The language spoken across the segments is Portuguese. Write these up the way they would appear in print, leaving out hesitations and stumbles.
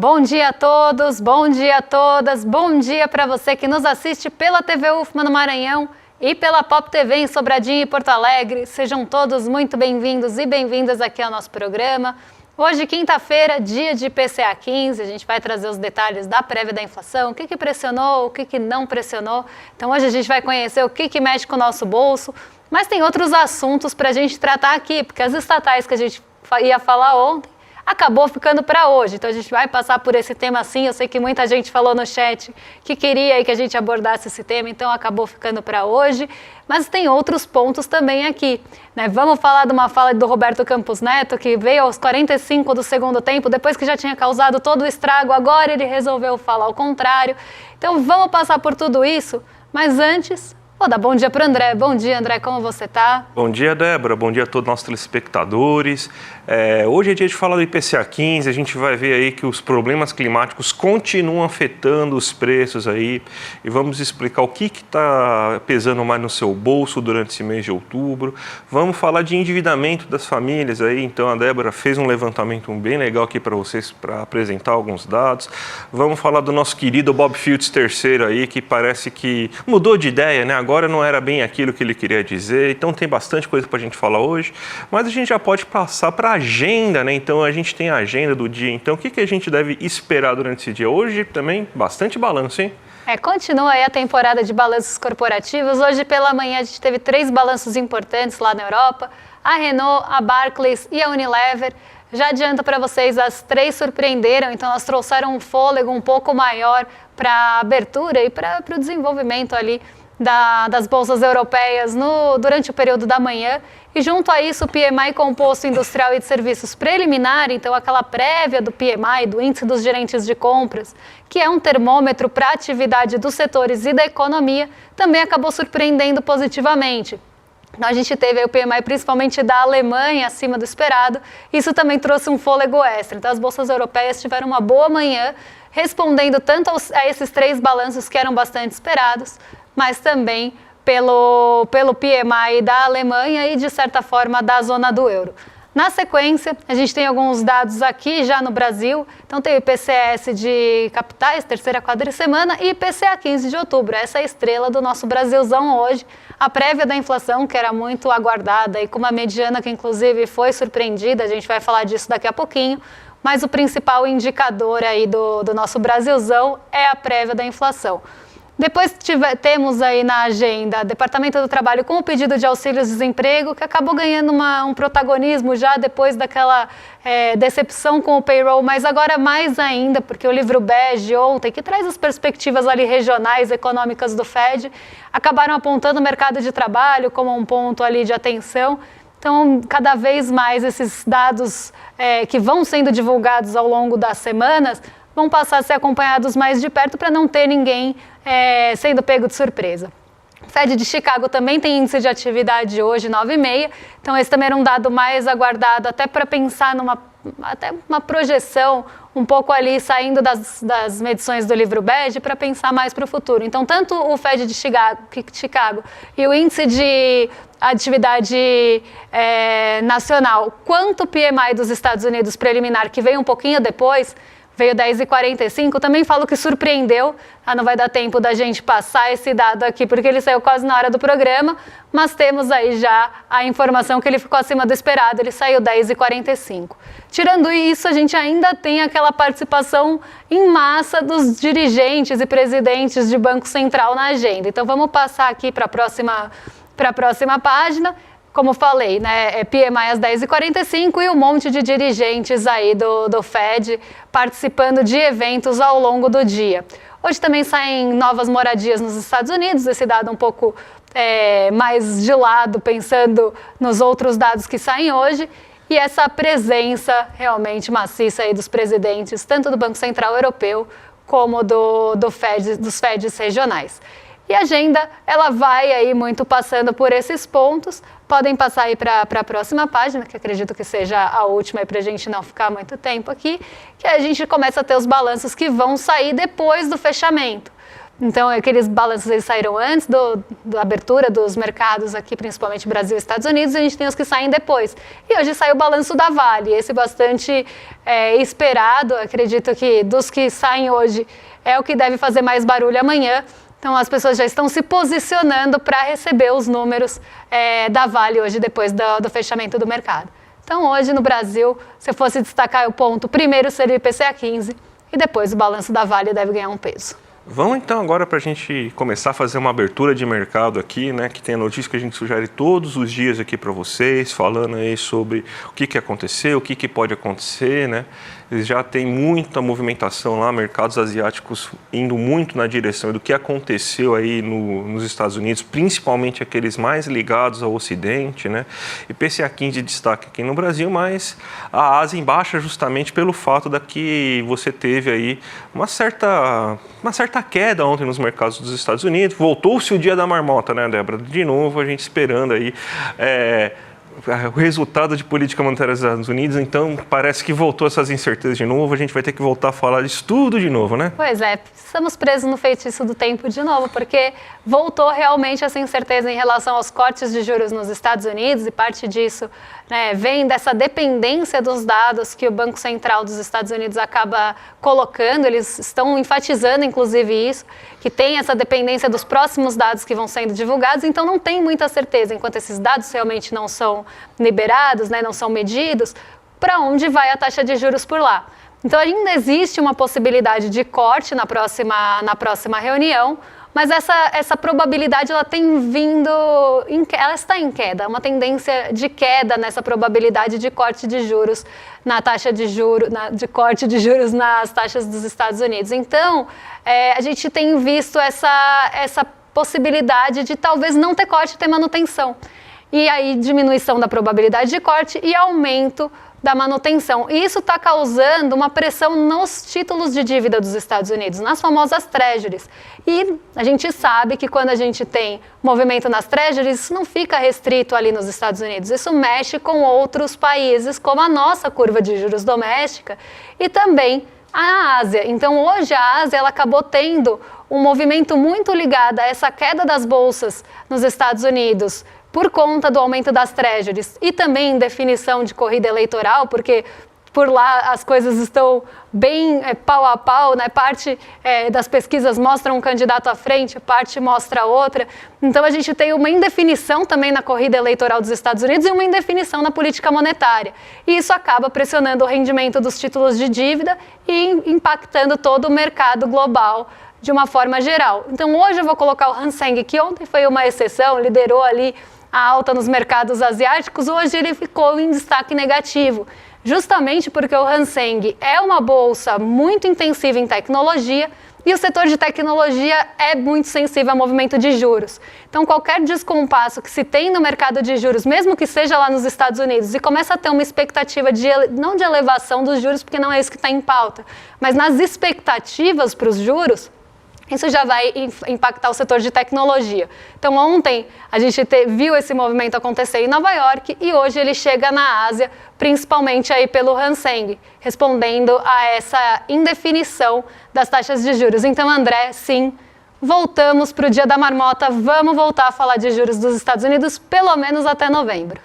Bom dia a todos, bom dia a todas, bom dia para você que nos assiste pela TV UFMA no Maranhão e pela Pop TV em Sobradinho e Porto Alegre. Sejam todos muito bem-vindos e bem-vindas aqui ao nosso programa. Hoje, quinta-feira, dia de IPCA 15, a gente vai trazer os detalhes da prévia da inflação, o que pressionou, o que não pressionou. Então hoje a gente vai conhecer o que mexe com o nosso bolso, mas tem outros assuntos para a gente tratar aqui, porque as estatais que a gente ia falar ontem, acabou ficando para hoje, então a gente vai passar por esse tema sim. Eu sei que muita gente falou no chat que queria aí que a gente abordasse esse tema, então acabou ficando para hoje, mas tem outros pontos também aqui, né? Vamos falar de uma fala do Roberto Campos Neto, que veio aos 45 do segundo tempo, depois que já tinha causado todo o estrago, agora ele resolveu falar o contrário. Então vamos passar por tudo isso, mas antes... vou dar bom dia para o André. Bom dia, André, como você está? Bom dia, Débora. Bom dia a todos os nossos telespectadores. Hoje é dia de falar do IPCA 15, a gente vai ver aí que os problemas climáticos continuam afetando os preços aí e vamos explicar o que está pesando mais no seu bolso durante esse mês de outubro. Vamos falar de endividamento das famílias aí, então a Débora fez um levantamento bem legal aqui para vocês, para apresentar alguns dados. Vamos falar do nosso querido Bob Fields III aí, que parece que mudou de ideia, né? Agora não era bem aquilo que ele queria dizer, então tem bastante coisa para a gente falar hoje, mas a gente já pode passar para a agenda, né? Então a gente tem a agenda do dia, então o que a gente deve esperar durante esse dia? Hoje também bastante balanço, hein? Continua aí a temporada de balanços corporativos. Hoje pela manhã a gente teve 3 balanços importantes lá na Europa, a Renault, a Barclays e a Unilever. Já adianto para vocês, as 3 surpreenderam, então elas trouxeram um fôlego um pouco maior para a abertura e para o desenvolvimento ali das bolsas europeias durante o período da manhã. E junto a isso o PMI composto industrial e de serviços preliminar, então aquela prévia do PMI, do índice dos gerentes de compras, que é um termômetro para a atividade dos setores e da economia, também acabou surpreendendo positivamente. Então, a gente teve aí o PMI principalmente da Alemanha acima do esperado, isso também trouxe um fôlego extra. Então as bolsas europeias tiveram uma boa manhã, respondendo tanto a esses 3 balanços que eram bastante esperados, mas também pelo PMI da Alemanha e, de certa forma, da zona do euro. Na sequência, a gente tem alguns dados aqui já no Brasil. Então tem o IPCS de capitais, terceira quadricemana, e IPCA 15 de outubro. Essa é a estrela do nosso Brasilzão hoje. A prévia da inflação, que era muito aguardada e com uma mediana que, inclusive, foi surpreendida. A gente vai falar disso daqui a pouquinho. Mas o principal indicador aí do nosso Brasilzão é a prévia da inflação. Depois temos aí na agenda Departamento do Trabalho com o pedido de auxílio-desemprego, que acabou ganhando um protagonismo já depois daquela decepção com o payroll, mas agora mais ainda, porque o livro bege ontem, que traz as perspectivas ali regionais, econômicas do Fed, acabaram apontando o mercado de trabalho como um ponto ali de atenção. Então, cada vez mais esses dados que vão sendo divulgados ao longo das semanas vão passar a ser acompanhados mais de perto para não ter ninguém sendo pego de surpresa. O Fed de Chicago também tem índice de atividade hoje, 9,5, então esse também era um dado mais aguardado, até para pensar até uma projeção um pouco ali saindo das medições do livro bege para pensar mais para o futuro. Então, tanto o Fed de Chicago e o índice de atividade nacional, quanto o PMI dos Estados Unidos preliminar, que veio um pouquinho depois, veio 10,45, também falo que surpreendeu. Não vai dar tempo da gente passar esse dado aqui, porque ele saiu quase na hora do programa, mas temos aí já a informação que ele ficou acima do esperado, ele saiu 10,45. Tirando isso, a gente ainda tem aquela participação em massa dos dirigentes e presidentes de Banco Central na agenda. Então vamos passar aqui para a próxima página. Como falei, né, PMI às 10h45 e um monte de dirigentes aí do Fed participando de eventos ao longo do dia. Hoje também saem novas moradias nos Estados Unidos, esse dado um pouco mais de lado, pensando nos outros dados que saem hoje, e essa presença realmente maciça aí dos presidentes, tanto do Banco Central Europeu como dos Feds regionais. E a agenda, ela vai aí muito passando por esses pontos. Podem passar aí para a próxima página, que acredito que seja a última, para a gente não ficar muito tempo aqui, que a gente começa a ter os balanços que vão sair depois do fechamento. Então, aqueles balanços eles saíram antes da abertura dos mercados aqui, principalmente Brasil e Estados Unidos, e a gente tem os que saem depois. E hoje saiu o balanço da Vale, esse bastante esperado, acredito que dos que saem hoje é o que deve fazer mais barulho amanhã. Então, as pessoas já estão se posicionando para receber os números da Vale hoje, depois do fechamento do mercado. Então, hoje no Brasil, se eu fosse destacar o ponto, primeiro seria o IPCA 15 e depois o balanço da Vale deve ganhar um peso. Vamos então agora para a gente começar a fazer uma abertura de mercado aqui, né? Que tem a notícia que a gente sugere todos os dias aqui para vocês, falando aí sobre o que aconteceu, o que pode acontecer, né? Já tem muita movimentação lá, mercados asiáticos indo muito na direção do que aconteceu aí nos Estados Unidos, principalmente aqueles mais ligados ao Ocidente, né? IPCA 15 de destaque aqui no Brasil, mas a Ásia em baixa justamente pelo fato da que você teve aí uma certa queda ontem nos mercados dos Estados Unidos. Voltou-se o dia da marmota, né, Débora? De novo, a gente esperando aí o resultado de política monetária dos Estados Unidos, então parece que voltou essas incertezas de novo, a gente vai ter que voltar a falar disso tudo de novo, né? Pois é, estamos presos no feitiço do tempo de novo, porque voltou realmente essa incerteza em relação aos cortes de juros nos Estados Unidos, e parte disso vem dessa dependência dos dados que o Banco Central dos Estados Unidos acaba colocando. Eles estão enfatizando, inclusive, isso, que tem essa dependência dos próximos dados que vão sendo divulgados, então não tem muita certeza, enquanto esses dados realmente não são liberados, não são medidos, para onde vai a taxa de juros por lá. Então ainda existe uma possibilidade de corte na próxima reunião, mas essa probabilidade ela tem vindo, ela está em queda, uma tendência de queda nessa probabilidade de corte de juros na taxa de juros, de corte de juros nas taxas dos Estados Unidos. Então, a gente tem visto essa possibilidade de talvez não ter corte e ter manutenção. E aí diminuição da probabilidade de corte e aumento da manutenção. E isso está causando uma pressão nos títulos de dívida dos Estados Unidos, nas famosas treasuries. E a gente sabe que quando a gente tem movimento nas treasuries, isso não fica restrito ali nos Estados Unidos. Isso mexe com outros países, como a nossa curva de juros doméstica e também a Ásia. Então, hoje a Ásia ela acabou tendo um movimento muito ligado a essa queda das bolsas nos Estados Unidos, por conta do aumento das treasuries e também definição de corrida eleitoral, porque por lá as coisas estão bem pau a pau, né? Parte das pesquisas mostra um candidato à frente, parte mostra outra. Então a gente tem uma indefinição também na corrida eleitoral dos Estados Unidos e uma indefinição na política monetária. E isso acaba pressionando o rendimento dos títulos de dívida e impactando todo o mercado global de uma forma geral. Então hoje eu vou colocar o Hang Seng, que ontem foi uma exceção, liderou ali a alta nos mercados asiáticos, hoje ele ficou em destaque negativo, justamente porque o Hang Seng é uma bolsa muito intensiva em tecnologia e o setor de tecnologia é muito sensível ao movimento de juros. Então, qualquer descompasso que se tem no mercado de juros, mesmo que seja lá nos Estados Unidos, e começa a ter uma expectativa não de elevação dos juros, porque não é isso que está em pauta, mas nas expectativas para os juros, isso já vai impactar o setor de tecnologia. Então, ontem a gente viu esse movimento acontecer em Nova York e hoje ele chega na Ásia, principalmente aí pelo Hang Seng, respondendo a essa indefinição das taxas de juros. Então, André, sim, voltamos para o dia da marmota, vamos voltar a falar de juros dos Estados Unidos, pelo menos até novembro.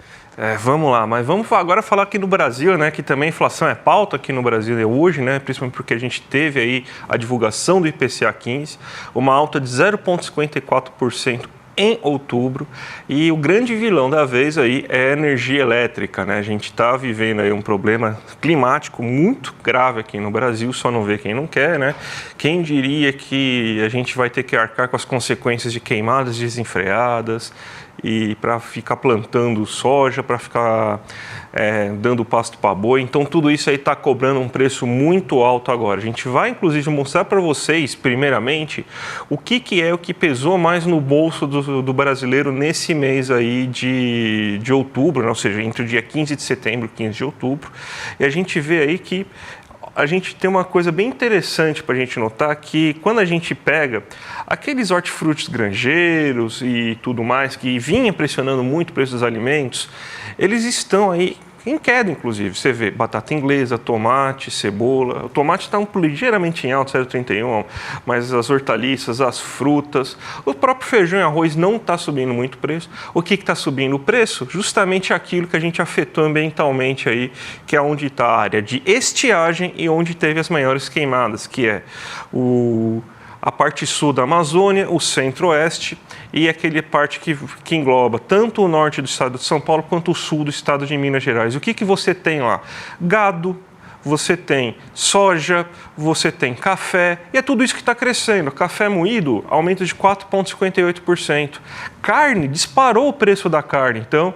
Vamos lá, mas vamos agora falar aqui no Brasil, né, que também a inflação é pauta aqui no Brasil hoje, né, principalmente porque a gente teve aí a divulgação do IPCA 15, uma alta de 0,54% em outubro, e o grande vilão da vez aí é a energia elétrica, né? A gente está vivendo aí um problema climático muito grave aqui no Brasil, só não vê quem não quer, né? Quem diria que a gente vai ter que arcar com as consequências de queimadas desenfreadas, e para ficar plantando soja, para ficar dando pasto para boi. Então, tudo isso aí está cobrando um preço muito alto agora. A gente vai, inclusive, mostrar para vocês, primeiramente, o que é o que pesou mais no bolso do brasileiro nesse mês aí de outubro, né? Ou seja, entre o dia 15 de setembro e 15 de outubro. E a gente vê aí que a gente tem uma coisa bem interessante para a gente notar, que quando a gente pega aqueles hortifrutis granjeiros e tudo mais, que vinha pressionando muito o preço dos alimentos, eles estão aí em queda, inclusive. Você vê batata inglesa, tomate, cebola. O tomate está ligeiramente em alta, 0,31, mas as hortaliças, as frutas, o próprio feijão e arroz não está subindo muito o preço. O que está subindo o preço? Justamente aquilo que a gente afetou ambientalmente aí, que é onde está a área de estiagem e onde teve as maiores queimadas, que é a parte sul da Amazônia, o centro-oeste e aquele parte que engloba tanto o norte do estado de São Paulo quanto o sul do estado de Minas Gerais. O que você tem lá? Gado, você tem soja, você tem café, e é tudo isso que está crescendo. Café moído aumenta de 4,58%. Carne, disparou o preço da carne. Então,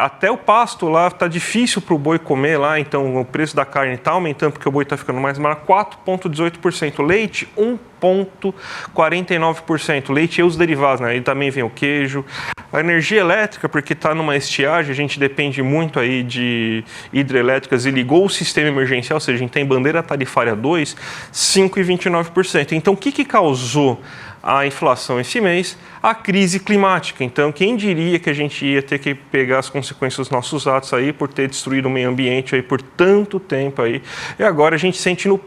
até o pasto lá está difícil para o boi comer lá, então o preço da carne está aumentando porque o boi está ficando mais barato, 4,18%. Leite, 1,49%. Leite e os derivados, né? Aí também vem o queijo. A energia elétrica, porque está numa estiagem, a gente depende muito aí de hidrelétricas e ligou o sistema emergencial, ou seja, a gente tem bandeira tarifária 2, 5,29%. Então, o que causou a inflação esse mês? A crise climática. Então, quem diria que a gente ia ter que pegar as consequências dos nossos atos aí por ter destruído o meio ambiente aí por tanto tempo aí. E agora a gente sente no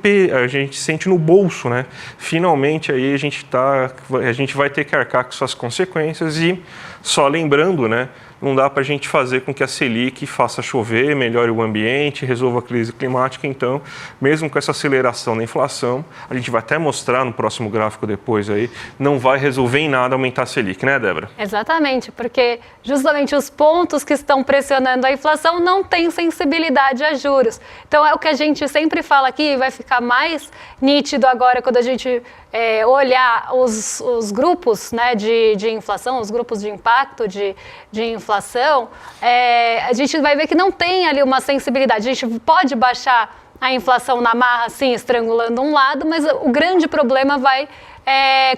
bolso, né? Finalmente aí a gente vai ter que arcar com suas consequências e só lembrando, né? Não dá para a gente fazer com que a Selic faça chover, melhore o ambiente, resolva a crise climática. Então, mesmo com essa aceleração da inflação, a gente vai até mostrar no próximo gráfico depois aí, não vai resolver em nada aumentar a Selic, né, Débora? Exatamente, porque justamente os pontos que estão pressionando a inflação não têm sensibilidade a juros. Então, é o que a gente sempre fala aqui, vai ficar mais nítido agora quando a gente olhar os grupos, né, de inflação, os grupos de impacto de inflação, a gente vai ver que não tem ali uma sensibilidade. A gente pode baixar a inflação na marra, assim, estrangulando um lado, mas o grande problema vai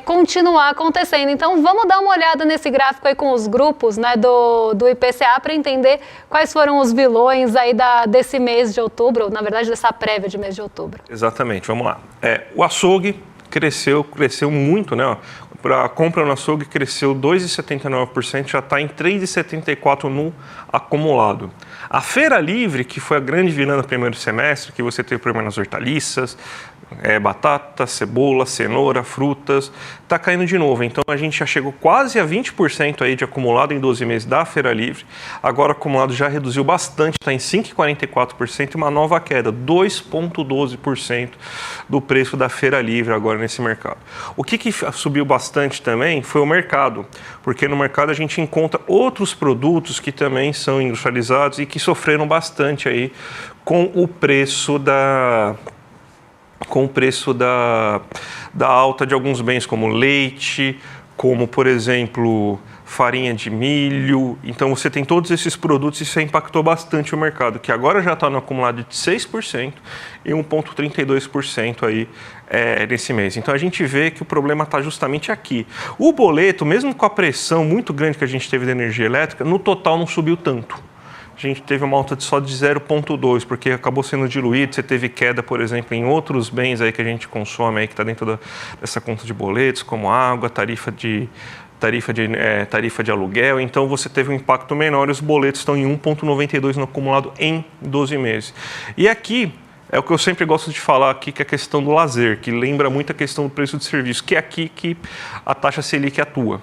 continuar acontecendo. Então, vamos dar uma olhada nesse gráfico aí com os grupos, né, do IPCA para entender quais foram os vilões aí desse mês de outubro, ou, na verdade, dessa prévia de mês de outubro. Exatamente, vamos lá. O açougue cresceu muito, né? A compra no açougue cresceu 2,79%, já está em 3,74% no acumulado. A Feira Livre, que foi a grande vilã no primeiro semestre, que você teve problema nas hortaliças, batata, cebola, cenoura, frutas, está caindo de novo. Então a gente já chegou quase a 20% aí de acumulado em 12 meses da Feira Livre. Agora o acumulado já reduziu bastante, está em 5,44% e uma nova queda, 2,12% do preço da Feira Livre agora nesse mercado. O que subiu bastante também foi o mercado, porque no mercado a gente encontra outros produtos que também são industrializados e que sofreram bastante aí com o preço da alta de alguns bens, como leite, como, por exemplo, farinha de milho. Então, você tem todos esses produtos e isso impactou bastante o mercado, que agora já está no acumulado de 6% e 1,32% aí nesse mês. Então, a gente vê que o problema está justamente aqui. O boleto, mesmo com a pressão muito grande que a gente teve da energia elétrica, no total não subiu tanto. A gente teve uma alta só de 0,2, porque acabou sendo diluído. Você teve queda, por exemplo, em outros bens aí que a gente consome, aí, que está dentro dessa conta de boletos, como água, tarifa de aluguel. Então, você teve um impacto menor e os boletos estão em 1,92 no acumulado em 12 meses. E aqui é o que eu sempre gosto de falar aqui, que é a questão do lazer, que lembra muito a questão do preço de serviço, que é aqui que a taxa Selic atua.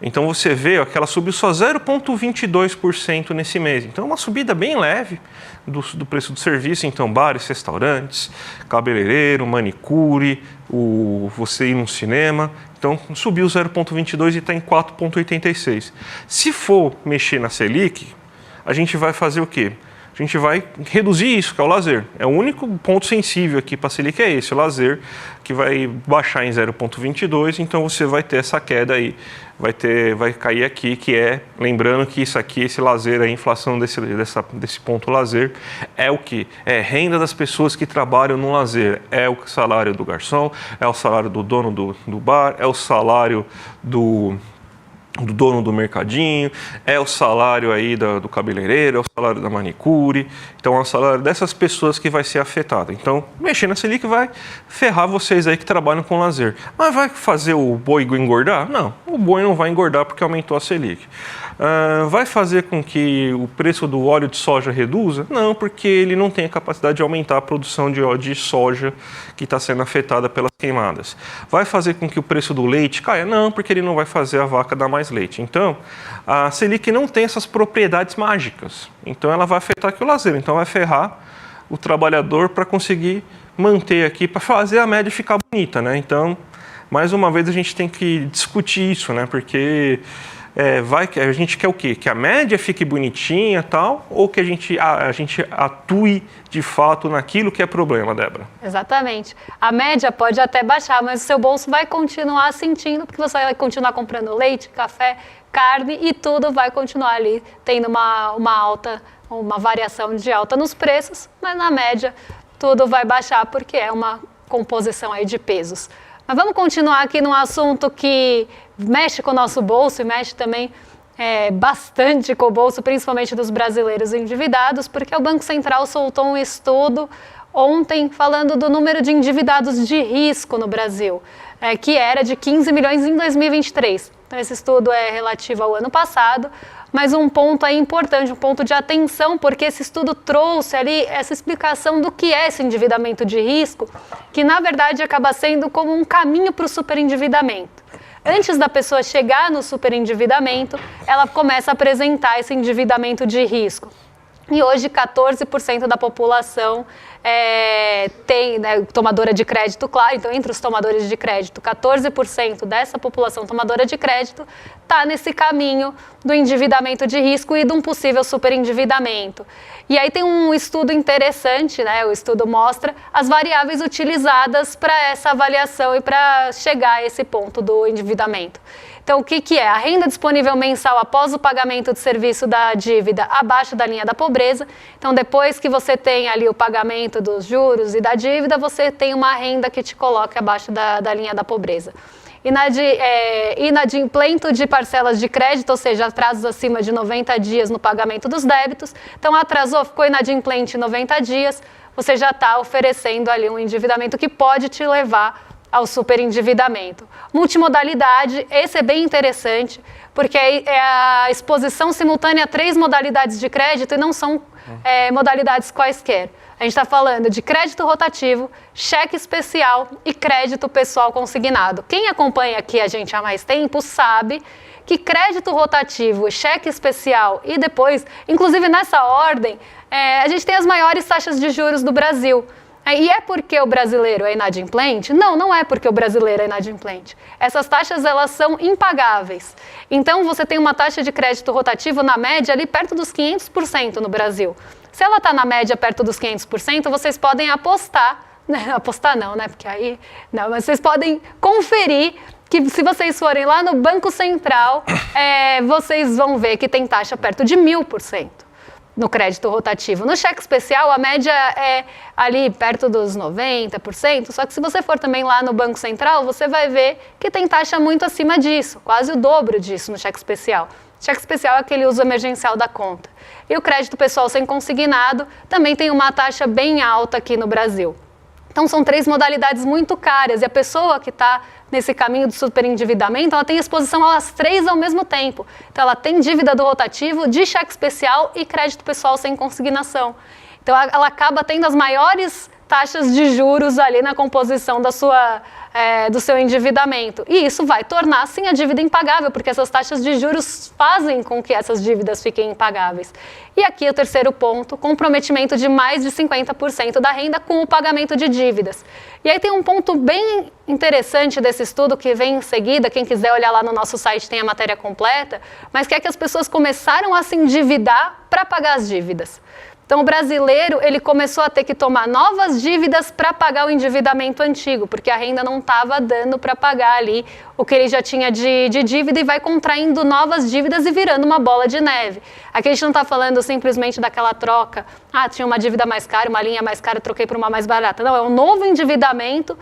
Então, você vê que ela subiu só 0,22% nesse mês. Então, é uma subida bem leve do preço do serviço. Então, bares, restaurantes, cabeleireiro, manicure, você ir no cinema. Então, subiu 0,22% e está em 4,86%. Se for mexer na Selic, a gente vai fazer o quê? A gente vai reduzir isso, que é o lazer. É o único ponto sensível aqui para a Selic, é esse, o lazer, que vai baixar em 0,22, então você vai ter essa queda aí, vai cair aqui, que lembrando que isso aqui, esse lazer, a inflação desse ponto lazer, é o que? É renda das pessoas que trabalham no lazer, é o salário do garçom, é o salário do dono do bar, é o salário do do dono do mercadinho, é o salário aí do cabeleireiro, é o salário da manicure, então é o salário dessas pessoas que vai ser afetado. Então, mexer na Selic vai ferrar vocês aí que trabalham com lazer. Mas vai fazer o boi engordar? Não, o boi não vai engordar porque aumentou a Selic. Vai fazer com que o preço do óleo de soja reduza? Não, porque ele não tem a capacidade de aumentar a produção de óleo de soja que está sendo afetada pelas queimadas. Vai fazer com que o preço do leite caia? Não, porque ele não vai fazer a vaca dar mais leite. Então, a Selic não tem essas propriedades mágicas. Então, ela vai afetar aqui o lazer. Então, vai ferrar o trabalhador para conseguir manter aqui, para fazer a média ficar bonita, né? Então, mais uma vez, a gente tem que discutir isso, né? Porque a gente quer o quê? Que a média fique bonitinha e tal, ou que a gente atue de fato naquilo que é problema, Débora? Exatamente. A média pode até baixar, mas o seu bolso vai continuar sentindo, porque você vai continuar comprando leite, café, carne e tudo vai continuar ali tendo uma variação de alta nos preços, mas na média tudo vai baixar porque é uma composição aí de pesos. Mas vamos continuar aqui num assunto que mexe com o nosso bolso e mexe também bastante com o bolso, principalmente dos brasileiros endividados, porque o Banco Central soltou um estudo ontem falando do número de endividados de risco no Brasil, que era de 15 milhões em 2023. Então, esse estudo é relativo ao ano passado, mas um ponto aí importante, um ponto de atenção, porque esse estudo trouxe ali essa explicação do que é esse endividamento de risco, que na verdade acaba sendo como um caminho para o superendividamento. Antes da pessoa chegar no superendividamento, ela começa a apresentar esse endividamento de risco. E hoje 14% da população tem, tomadora de crédito, claro, então entre os tomadores de crédito, 14% dessa população tomadora de crédito está nesse caminho do endividamento de risco e de um possível superendividamento. E aí tem um estudo interessante, o estudo mostra as variáveis utilizadas para essa avaliação e para chegar a esse ponto do endividamento. Então, o que é? A renda disponível mensal após o pagamento do serviço da dívida abaixo da linha da pobreza. Então, depois que você tem ali o pagamento dos juros e da dívida, você tem uma renda que te coloca abaixo da linha da pobreza. Inadimplento de parcelas de crédito, ou seja, atrasos acima de 90 dias no pagamento dos débitos. Então, atrasou, ficou inadimplente 90 dias, você já está oferecendo ali um endividamento que pode te levar ao superendividamento. Multimodalidade, esse é bem interessante, porque é a exposição simultânea a 3 modalidades de crédito e não são modalidades quaisquer. A gente está falando de crédito rotativo, cheque especial e crédito pessoal consignado. Quem acompanha aqui a gente há mais tempo sabe que crédito rotativo, cheque especial e depois, inclusive nessa ordem, a gente tem as maiores taxas de juros do Brasil. E é porque o brasileiro é inadimplente? Não, não é porque o brasileiro é inadimplente. Essas taxas, elas são impagáveis. Então, você tem uma taxa de crédito rotativo, na média, ali perto dos 500% no Brasil. Se ela está na média perto dos 500%, vocês podem apostar, apostar não, né? Porque aí, não, mas vocês podem conferir que se vocês forem lá no Banco Central, vocês vão ver que tem taxa perto de 1000%. No crédito rotativo. No cheque especial, a média é ali perto dos 90%, só que se você for também lá no Banco Central, você vai ver que tem taxa muito acima disso, quase o dobro disso no cheque especial. Cheque especial é aquele uso emergencial da conta. E o crédito pessoal sem consignado também tem uma taxa bem alta aqui no Brasil. Então, são 3 modalidades muito caras e a pessoa que está nesse caminho do superendividamento, ela tem exposição às 3 ao mesmo tempo. Então, ela tem dívida do rotativo, de cheque especial e crédito pessoal sem consignação. Então, ela acaba tendo as maiores taxas de juros ali na composição do seu endividamento. E isso vai tornar, sim, a dívida impagável, porque essas taxas de juros fazem com que essas dívidas fiquem impagáveis. E aqui o terceiro ponto, comprometimento de mais de 50% da renda com o pagamento de dívidas. E aí tem um ponto bem interessante desse estudo que vem em seguida, quem quiser olhar lá no nosso site tem a matéria completa, mas que é que as pessoas começaram a se endividar para pagar as dívidas. Então, o brasileiro, ele começou a ter que tomar novas dívidas para pagar o endividamento antigo, porque a renda não estava dando para pagar ali o que ele já tinha de dívida e vai contraindo novas dívidas e virando uma bola de neve. Aqui a gente não está falando simplesmente daquela troca, tinha uma dívida mais cara, uma linha mais cara, troquei por uma mais barata. Não, é um novo endividamento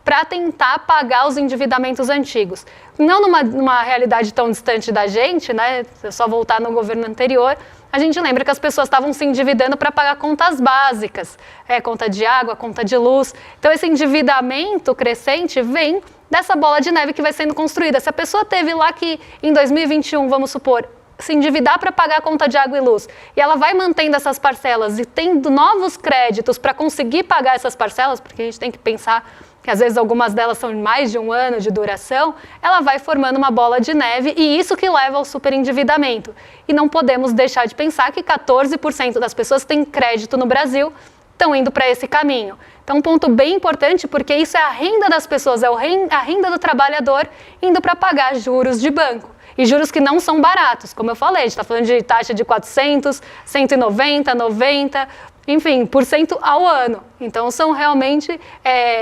para tentar pagar os endividamentos antigos. Não numa realidade tão distante da gente, né? Se eu só voltar no governo anterior, a gente lembra que as pessoas estavam se endividando para pagar contas básicas, conta de água, conta de luz. Então, esse endividamento crescente vem dessa bola de neve que vai sendo construída. Se a pessoa teve lá que, em 2021, vamos supor, se endividar para pagar a conta de água e luz, e ela vai mantendo essas parcelas e tendo novos créditos para conseguir pagar essas parcelas, porque a gente tem que pensar que às vezes algumas delas são mais de um ano de duração, ela vai formando uma bola de neve e isso que leva ao superendividamento. E não podemos deixar de pensar que 14% das pessoas que têm crédito no Brasil estão indo para esse caminho. Então, um ponto bem importante, porque isso é a renda das pessoas, é a renda do trabalhador indo para pagar juros de banco. E juros que não são baratos, como eu falei, a gente está falando de taxa de 400, 190, 90, enfim, por cento ao ano. Então, são realmente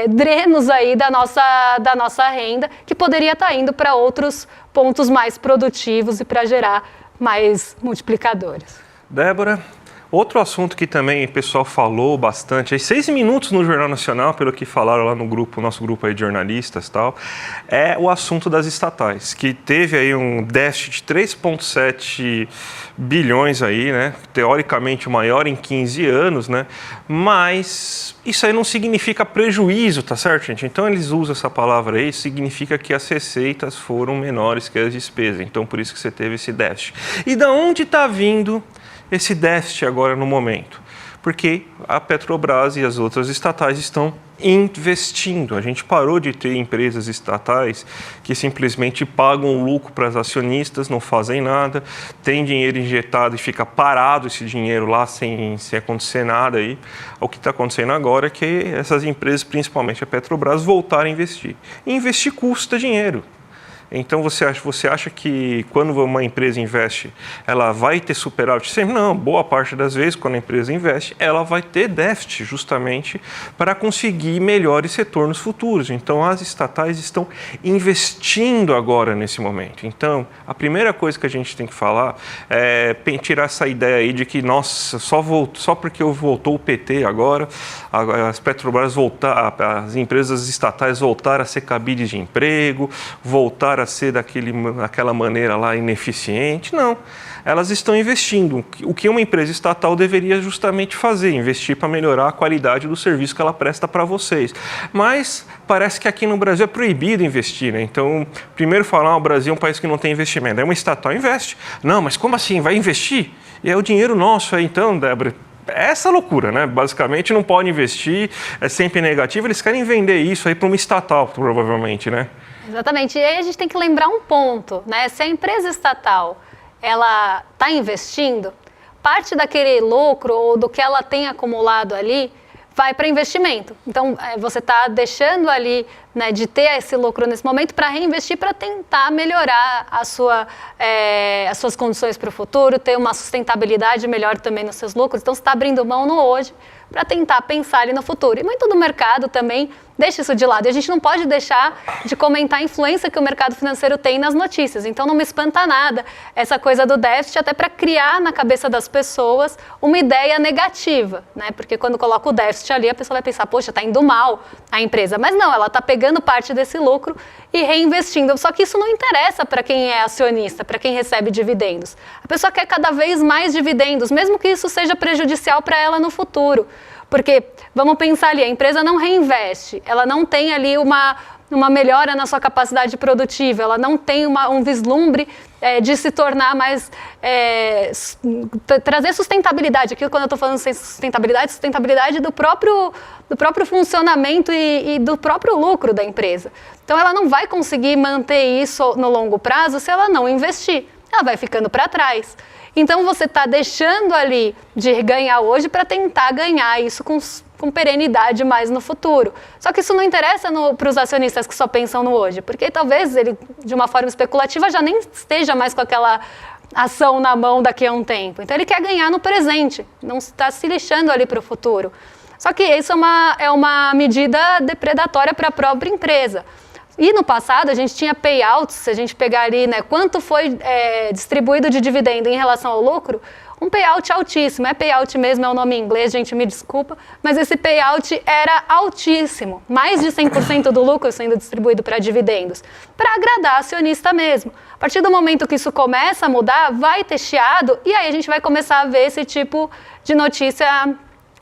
drenos aí da nossa renda, que poderia estar indo para outros pontos mais produtivos e para gerar mais multiplicadores. Débora, outro assunto que também o pessoal falou bastante, 6 minutos no Jornal Nacional, pelo que falaram lá no grupo, nosso grupo aí de jornalistas e tal, é o assunto das estatais, que teve aí um déficit de 3,7 bilhões aí, né? Teoricamente o maior em 15 anos, né? Mas isso aí não significa prejuízo, tá certo, gente? Então eles usam essa palavra aí, significa que as receitas foram menores que as despesas, então por isso que você teve esse déficit. E da onde está vindo esse déficit agora no momento? Porque a Petrobras e as outras estatais estão investindo. A gente parou de ter empresas estatais que simplesmente pagam lucro para os acionistas, não fazem nada, tem dinheiro injetado e fica parado esse dinheiro lá sem acontecer nada aí. O que está acontecendo agora é que essas empresas, principalmente a Petrobras, voltaram a investir. E investir custa dinheiro. Então, você acha que quando uma empresa investe, ela vai ter superávit sempre? Não, boa parte das vezes, quando a empresa investe, ela vai ter déficit justamente para conseguir melhores retornos futuros. Então, as estatais estão investindo agora nesse momento. Então, a primeira coisa que a gente tem que falar é tirar essa ideia aí de que, nossa, só porque voltou o PT agora, as Petrobras as empresas estatais voltaram a ser cabides de emprego, voltaram a ser daquela maneira lá ineficiente. Não, elas estão investindo. O que uma empresa estatal deveria justamente fazer, investir para melhorar a qualidade do serviço que ela presta para vocês. Mas parece que aqui no Brasil é proibido investir, né? Então, primeiro falar, o Brasil é um país que não tem investimento. Aí uma estatal investe. Não, mas como assim? Vai investir? E é o dinheiro nosso aí, então, Débora. É essa loucura, né? Basicamente não pode investir, é sempre negativo. Eles querem vender isso aí para uma estatal, provavelmente, né? Exatamente. E aí a gente tem que lembrar um ponto, né? Se a empresa estatal ela está investindo, parte daquele lucro ou do que ela tem acumulado ali vai para investimento. Então, você está deixando ali, né, de ter esse lucro nesse momento para reinvestir, para tentar melhorar as suas condições para o futuro, ter uma sustentabilidade melhor também nos seus lucros. Então, você está abrindo mão no hoje para tentar pensar ali no futuro. E muito do mercado também deixa isso de lado. E a gente não pode deixar de comentar a influência que o mercado financeiro tem nas notícias. Então, não me espanta nada essa coisa do déficit, até para criar na cabeça das pessoas uma ideia negativa, né? Porque quando coloca o déficit ali, a pessoa vai pensar, poxa, está indo mal a empresa. Mas não, ela está pegando parte desse lucro e reinvestindo. Só que isso não interessa para quem é acionista, para quem recebe dividendos. A pessoa quer cada vez mais dividendos, mesmo que isso seja prejudicial para ela no futuro. Porque, vamos pensar ali, a empresa não reinveste, ela não tem ali uma melhora na sua capacidade produtiva, ela não tem um vislumbre de se tornar mais, trazer sustentabilidade. Aqui, quando eu estou falando de sustentabilidade do próprio funcionamento e do próprio lucro da empresa. Então, ela não vai conseguir manter isso no longo prazo se ela não investir, ela vai ficando para trás. Então, você está deixando ali de ganhar hoje para tentar ganhar isso com perenidade mais no futuro. Só que isso não interessa para os acionistas que só pensam no hoje, porque talvez ele, de uma forma especulativa, já nem esteja mais com aquela ação na mão daqui a um tempo. Então, ele quer ganhar no presente, não está se lixando ali para o futuro. Só que isso é uma medida depredatória para a própria empresa. E no passado a gente tinha payouts, se a gente pegar ali, né, quanto foi distribuído de dividendo em relação ao lucro, um payout altíssimo. É payout mesmo, é o nome em inglês, gente, me desculpa, mas esse payout era altíssimo, mais de 100% do lucro sendo distribuído para dividendos, para agradar acionista mesmo. A partir do momento que isso começa a mudar, vai ter chiado e aí a gente vai começar a ver esse tipo de notícia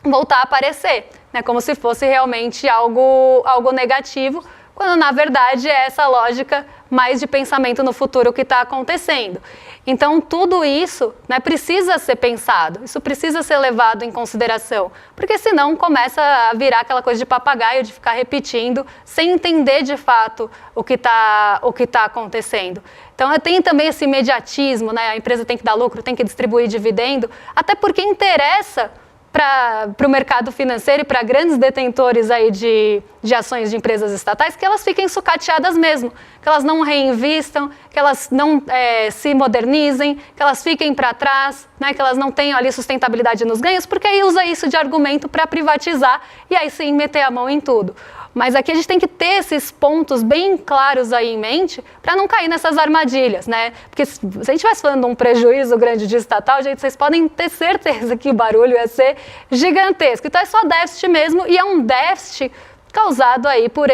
voltar a aparecer, né, como se fosse realmente algo negativo, quando na verdade é essa lógica mais de pensamento no futuro que está acontecendo. Então tudo isso, né, precisa ser pensado, isso precisa ser levado em consideração, porque senão começa a virar aquela coisa de papagaio, de ficar repetindo, sem entender de fato o que tá acontecendo. Então tem também esse imediatismo, né, a empresa tem que dar lucro, tem que distribuir dividendo, até porque interessa para o mercado financeiro e para grandes detentores aí de ações de empresas estatais, que elas fiquem sucateadas mesmo, que elas não reinvistam, que elas não se modernizem, que elas fiquem para trás, né, que elas não tenham ali sustentabilidade nos ganhos, porque aí usa isso de argumento para privatizar e aí sim meter a mão em tudo. Mas aqui a gente tem que ter esses pontos bem claros aí em mente para não cair nessas armadilhas, né? Porque se a gente estivesse falando de um prejuízo grande de estatal, gente, vocês podem ter certeza que o barulho ia ser gigantesco. Então é só déficit mesmo e é um déficit causado aí por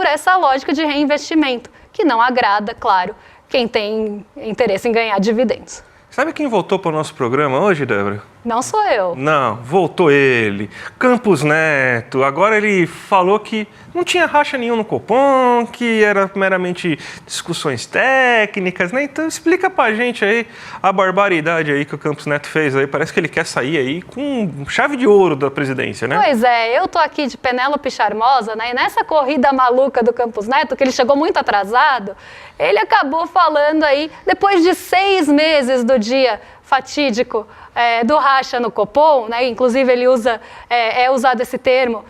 essa lógica de reinvestimento, que não agrada, claro, quem tem interesse em ganhar dividendos. Sabe quem voltou para o nosso programa hoje, Débora? Não sou eu. Não, voltou ele, Campos Neto. Agora ele falou que não tinha racha nenhum no Copom, que era meramente discussões técnicas, né? Então explica pra gente aí a barbaridade aí que o Campos Neto fez aí. Parece que ele quer sair aí com chave de ouro da presidência, né? Pois é, eu tô aqui de Penélope Charmosa, né? E nessa corrida maluca do Campos Neto, que ele chegou muito atrasado, ele acabou falando aí, depois de 6 meses do dia fatídico do racha no Copom, né? Inclusive ele é usado esse termo,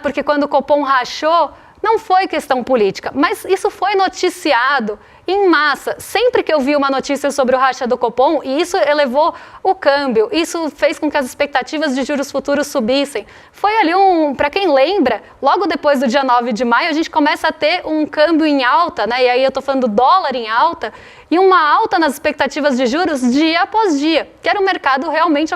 porque quando o Copom rachou, não foi questão política, mas isso foi noticiado em massa. Sempre que eu vi uma notícia sobre o racha do Copom, e isso elevou o câmbio, isso fez com que as expectativas de juros futuros subissem. Foi ali para quem lembra, logo depois do dia 9 de maio, a gente começa a ter um câmbio em alta, né? E aí eu estou falando do dólar em alta, e uma alta nas expectativas de juros dia após dia, que era o mercado realmente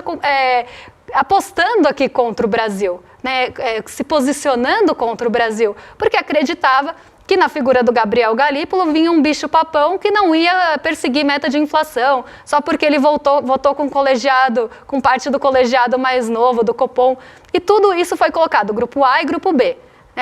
apostando aqui contra o Brasil, né, se posicionando contra o Brasil, porque acreditava que na figura do Gabriel Galípolo vinha um bicho-papão que não ia perseguir meta de inflação, só porque ele votou com parte do colegiado mais novo, do Copom, e tudo isso foi colocado, grupo A e grupo B.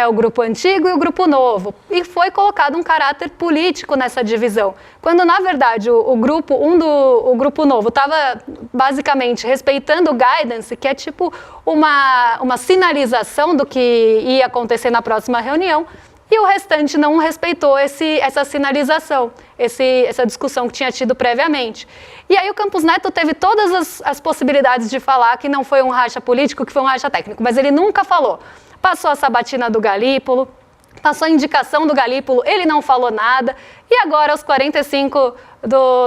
O grupo antigo e o grupo novo, e foi colocado um caráter político nessa divisão, quando na verdade o grupo novo estava basicamente respeitando o guidance, que é tipo uma sinalização do que ia acontecer na próxima reunião, e o restante não respeitou essa sinalização, essa discussão que tinha tido previamente. E aí o Campos Neto teve todas as possibilidades de falar que não foi um racha político, que foi um racha técnico, mas ele nunca falou. Passou a sabatina do Galípolo, passou a indicação do Galípolo, ele não falou nada. E agora, aos 45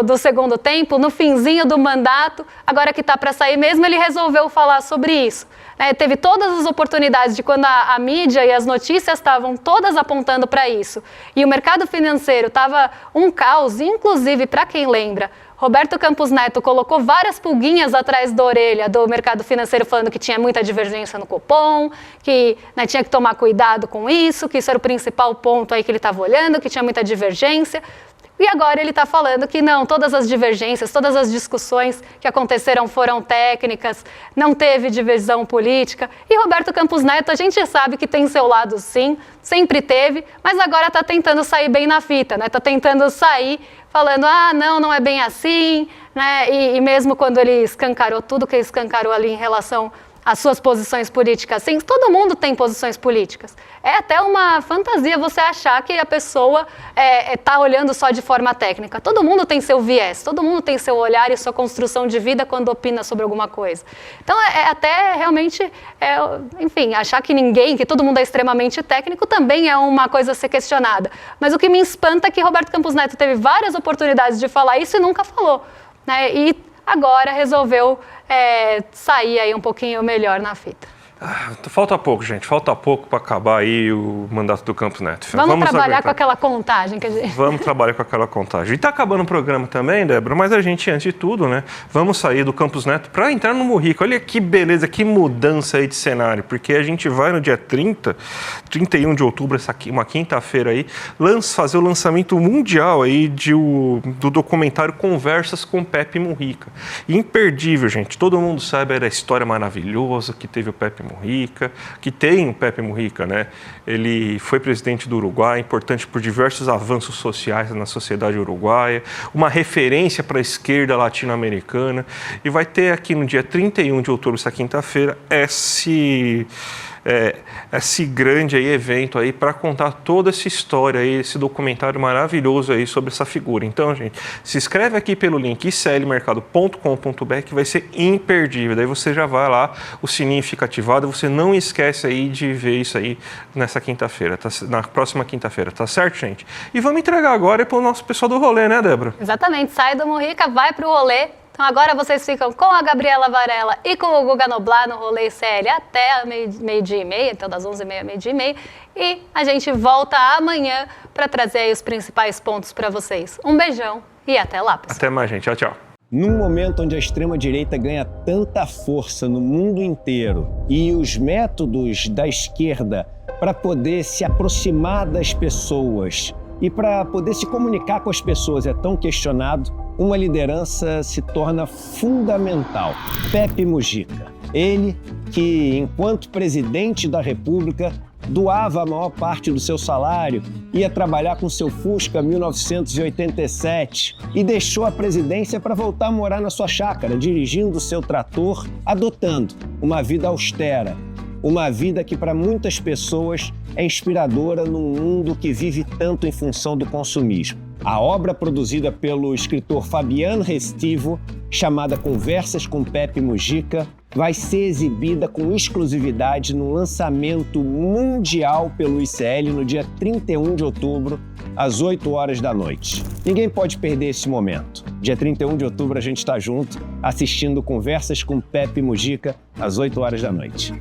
do segundo tempo, no finzinho do mandato, agora que está para sair mesmo, ele resolveu falar sobre isso. Teve todas as oportunidades de quando a mídia e as notícias estavam todas apontando para isso. E o mercado financeiro estava um caos, inclusive, para quem lembra, Roberto Campos Neto colocou várias pulguinhas atrás da orelha do mercado financeiro falando que tinha muita divergência no Copom, que tinha que tomar cuidado com isso, que isso era o principal ponto aí que ele estava olhando, que tinha muita divergência. E agora ele está falando que não, todas as divergências, todas as discussões que aconteceram foram técnicas, não teve divisão política. E Roberto Campos Neto, a gente sabe que tem seu lado sim, sempre teve, mas agora está tentando sair bem na fita, né? Está tentando sair falando, não é bem assim, né? E mesmo quando ele escancarou tudo que ele escancarou ali em relação às suas posições políticas, sim, todo mundo tem posições políticas. É até uma fantasia você achar que a pessoa está olhando só de forma técnica. Todo mundo tem seu viés, todo mundo tem seu olhar e sua construção de vida quando opina sobre alguma coisa. Então, até realmente, enfim, achar que todo mundo é extremamente técnico também é uma coisa a ser questionada. Mas o que me espanta é que Roberto Campos Neto teve várias oportunidades de falar isso e nunca falou, né? E agora resolveu sair aí um pouquinho melhor na fita. Falta pouco, gente. Falta pouco para acabar aí o mandato do Campos Neto. Vamos trabalhar com aquela contagem que a gente... Vamos trabalhar com aquela contagem. E está acabando o programa também, Débora, mas a gente, antes de tudo, né, vamos sair do Campos Neto para entrar no Mujica. Olha que beleza, que mudança aí de cenário, porque a gente vai no dia 31 de outubro, uma quinta-feira aí, fazer o lançamento mundial aí do documentário Conversas com Pepe Mujica. Imperdível, gente. Todo mundo sabe da história maravilhosa que teve o Pepe Mujica, que tem o Pepe Mujica, né? Ele foi presidente do Uruguai, importante por diversos avanços sociais na sociedade uruguaia, uma referência para a esquerda latino-americana, e vai ter aqui no dia 31 de outubro, essa quinta-feira, esse grande aí evento aí para contar toda essa história aí, esse documentário maravilhoso aí sobre essa figura. Então, gente, se inscreve aqui pelo link iclmercado.com.br que vai ser imperdível. Daí você já vai lá, o sininho fica ativado, você não esquece aí de ver isso aí nessa quinta-feira, na próxima quinta-feira, tá certo, gente? E vamos entregar agora para o nosso pessoal do rolê, né, Débora? Exatamente, sai do Mujica, vai pro rolê. Então agora vocês ficam com a Gabriela Varela e com o Guga Noblar no Rolê ICL até meio-dia e meia, então das 11h30 meio-dia e meia. E a gente volta amanhã para trazer aí os principais pontos para vocês. Um beijão e até lá, pessoal. Até mais, gente. Tchau, tchau. Num momento onde a extrema-direita ganha tanta força no mundo inteiro e os métodos da esquerda para poder se aproximar das pessoas e para poder se comunicar com as pessoas é tão questionado, uma liderança se torna fundamental. Pepe Mujica, ele que, enquanto presidente da República, doava a maior parte do seu salário, ia trabalhar com seu Fusca 1987 e deixou a presidência para voltar a morar na sua chácara, dirigindo seu trator, adotando uma vida austera, uma vida que para muitas pessoas é inspiradora num mundo que vive tanto em função do consumismo. A obra produzida pelo escritor Fabiano Restivo, chamada Conversas com Pepe Mujica, vai ser exibida com exclusividade no lançamento mundial pelo ICL no dia 31 de outubro, às 8 horas da noite. Ninguém pode perder esse momento. Dia 31 de outubro a gente está junto, assistindo Conversas com Pepe Mujica, às 8 horas da noite.